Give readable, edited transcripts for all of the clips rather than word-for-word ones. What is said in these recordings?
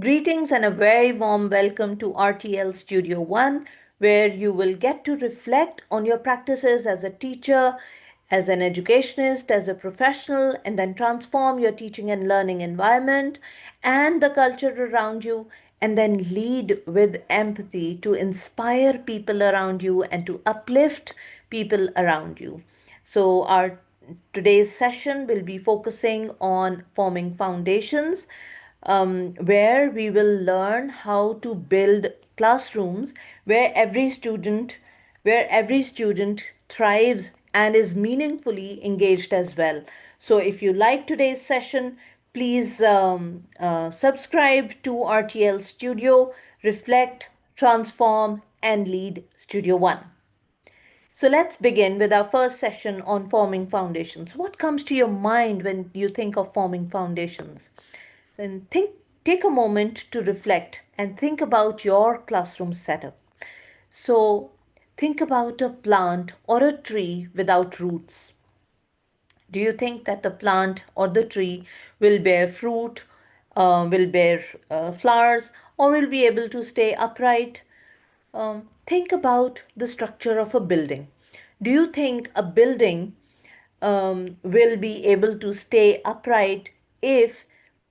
Greetings and a very warm welcome to RTL Studio One, where you will get to reflect on your practices as a teacher, as an educationist, as a professional, and then transform your teaching and learning environment and the culture around you, and then lead with empathy to inspire people around you and to uplift people around you. So, our today's session will be focusing on forming foundations, where we will learn how to build classrooms where every student thrives and is meaningfully engaged as well. So if you like today's session, please subscribe to RTL Studio, Reflect, Transform, and Lead Studio One. So let's begin with our first session on forming foundations. What comes to your mind when you think of forming foundations? Then take a moment to reflect and think about your classroom setup. So think about a plant or a tree without roots. Do you think that the plant or the tree will bear fruit, will bear flowers, or will be able to stay upright? Think about the structure of a building. Do you think a building will be able to stay upright if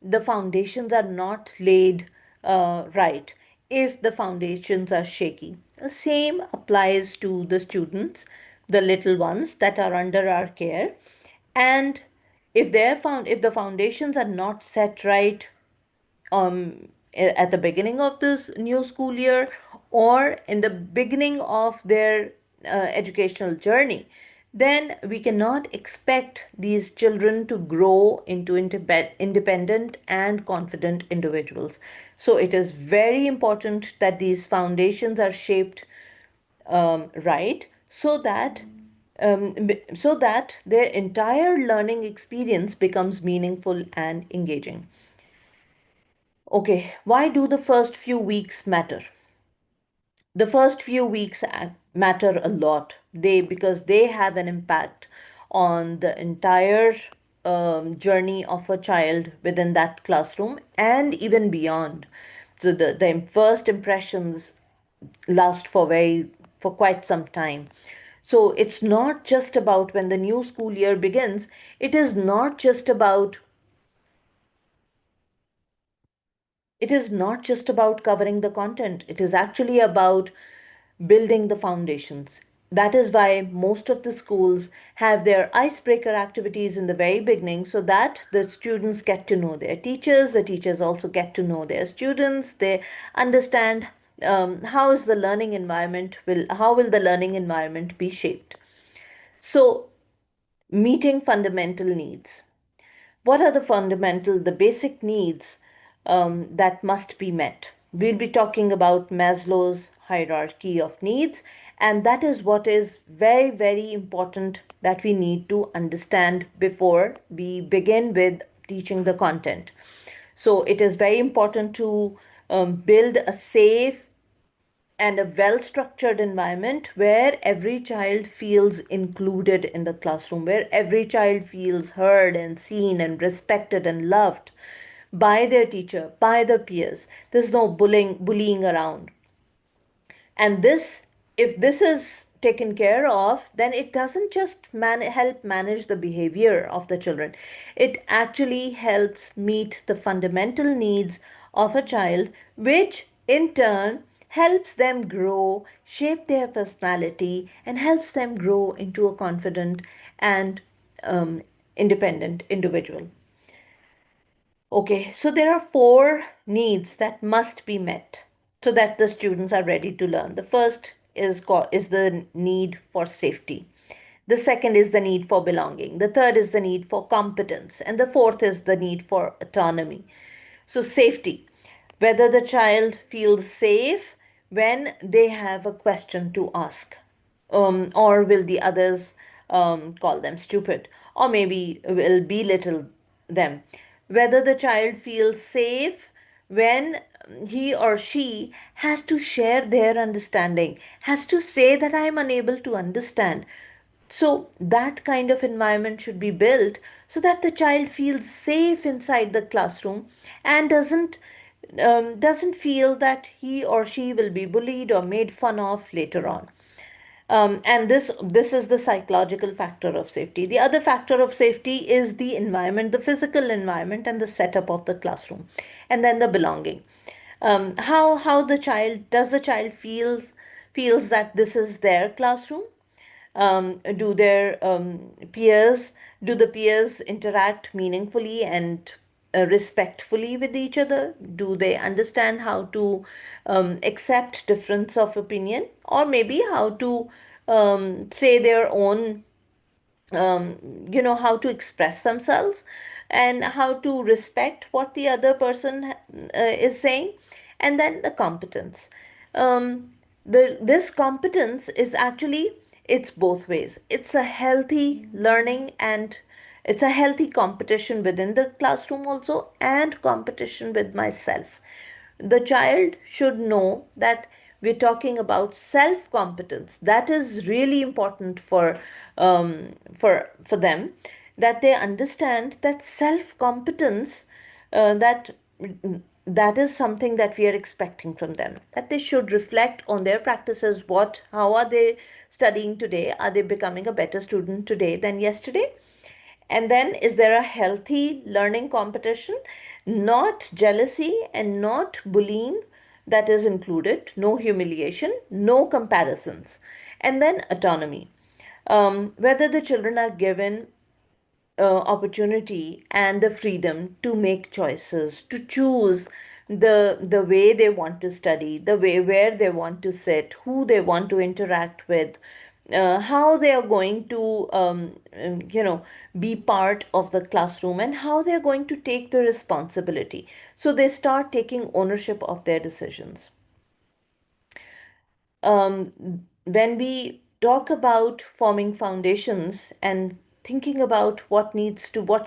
the foundations are not laid right, if the foundations are shaky? The same applies to the students, the little ones that are under our care. And if the foundations are not set right at the beginning of this new school year or in the beginning of their educational journey, then we cannot expect these children to grow into independent and confident individuals. So it is very important that these foundations are shaped right, so that their entire learning experience becomes meaningful and engaging. Okay, why do the first few weeks matter? The first few weeks matter a lot. Because they have an impact on the entire journey of a child within that classroom and even beyond. So the first impressions last for quite some time. So it's not just about when the new school year begins. It is not just about covering the content. It is actually about building the foundations. That is why most of the schools have their icebreaker activities in the very beginning, so that the students get to know their teachers, the teachers also get to know their students, they understand how will the learning environment be shaped. So, meeting fundamental needs. What are the basic needs that must be met? We'll be talking about Maslow's hierarchy of needs, and that is what is very, very important that we need to understand before we begin with teaching the content. So, it is very important to build a safe and a well structured environment where every child feels included in the classroom, where every child feels heard and seen and respected and loved by their teacher, by their peers. There's no bullying around. And if this is taken care of, then it doesn't just help manage the behavior of the children. It actually helps meet the fundamental needs of a child, which in turn helps them grow, shape their personality, and helps them grow into a confident and independent individual. Okay, so there are four needs that must be met so that the students are ready to learn. The first is the need for safety. The second is the need for belonging. The third is the need for competence. And the fourth is the need for autonomy. So, safety, whether the child feels safe when they have a question to ask, or will the others call them stupid, or maybe will belittle them. Whether the child feels safe when he or she has to share their understanding, has to say that I am unable to understand. So, that kind of environment should be built so that the child feels safe inside the classroom and doesn't doesn't feel that he or she will be bullied or made fun of later on. And this is the psychological factor of safety. The other factor of safety is the environment, the physical environment, and the setup of the classroom, and then the belonging. How the child, does the child feels that this is their classroom? Do their peers, do the peers interact meaningfully and respectfully with each other? Do they understand how to accept difference of opinion, or maybe how to say their own, how to express themselves and how to respect what the other person is saying? And then the competence. This competence is actually, it's both ways. It's a healthy learning, and it's a healthy competition within the classroom also, and competition with myself. The child should know that we're talking about self competence. That is really important for them, that they understand that self competence, that that is something that we are expecting from them, that they should reflect on their practices. What How are they studying today? Are they becoming a better student today than yesterday? And then, is there a healthy learning competition? Not jealousy and not bullying that is included, no humiliation, no comparisons. And then autonomy. Whether the children are given opportunity and the freedom to make choices, to choose the way they want to study, the way where they want to sit, who they want to interact with, how they are going to be part of the classroom, and how they are going to take the responsibility. So they start taking ownership of their decisions. When we talk about forming foundations and thinking about what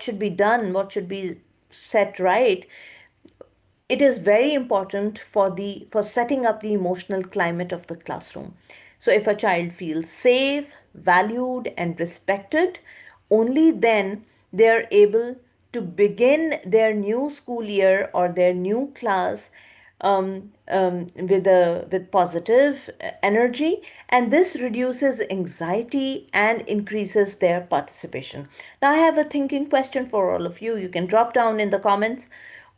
should be done, what should be set right, it is very important for setting up the emotional climate of the classroom. So if a child feels safe, valued, and respected, only then they are able to begin their new school year or their new class with positive energy, and this reduces anxiety and increases their participation. Now, I have a thinking question for all of you. You can drop down in the comments.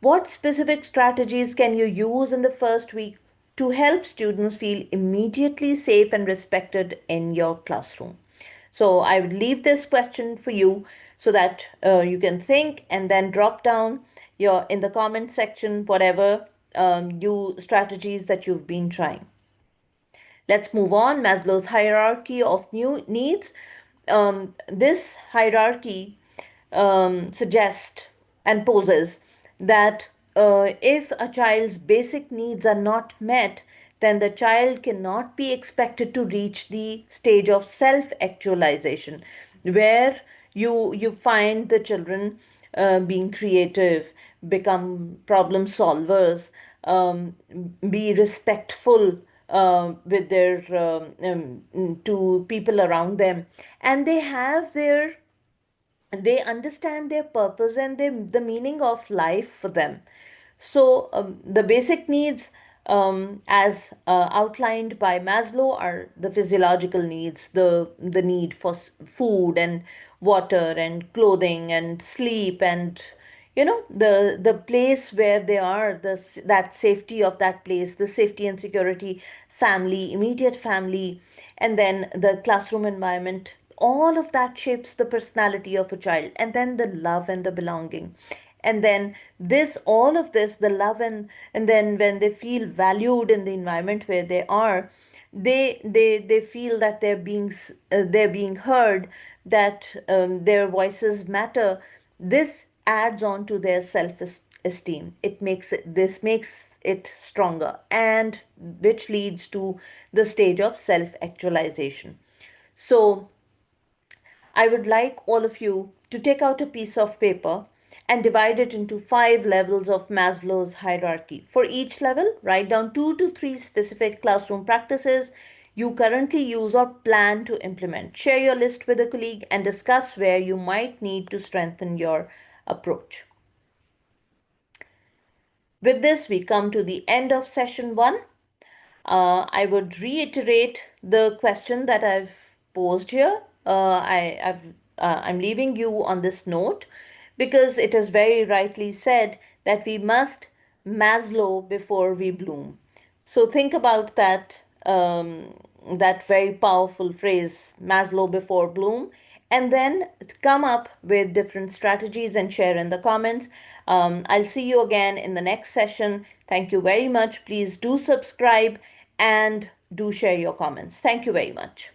What specific strategies can you use in the first week to help students feel immediately safe and respected in your classroom? So I would leave this question for you so that you can think, and then drop down your in the comment section whatever you strategies that you've been trying. Let's move on. Maslow's hierarchy of new needs. This hierarchy suggests and poses that if a child's basic needs are not met, then the child cannot be expected to reach the stage of self-actualization, where you find the children being creative, become problem solvers, be respectful with their to people around them, and they understand their purpose and the meaning of life for them. So the basic needs, as outlined by Maslow, are the physiological needs, the need for food and water and clothing and sleep, and the place where they are, that safety of that place, the safety and security, family, immediate family, and then the classroom environment. All of that shapes the personality of a child, and then the love and the belonging. And then this all of this, the love, and then when they feel valued in the environment where they are, they feel that they're being heard, that their voices matter. This adds on to their self esteem. This makes it stronger, and which leads to the stage of self actualization. So I would like all of you to take out a piece of paper and divide it into 5 levels of Maslow's hierarchy. For each level, write down 2 to 3 specific classroom practices you currently use or plan to implement. Share your list with a colleague and discuss where you might need to strengthen your approach. With this, we come to the end of session one. I would reiterate the question that I've posed here. I'm leaving you on this note because it is very rightly said that we must Maslow before we bloom. So think about that very powerful phrase, Maslow before bloom, and then come up with different strategies and share in the comments. I'll see you again in the next session. Thank you very much. Please do subscribe and do share your comments. Thank you very much.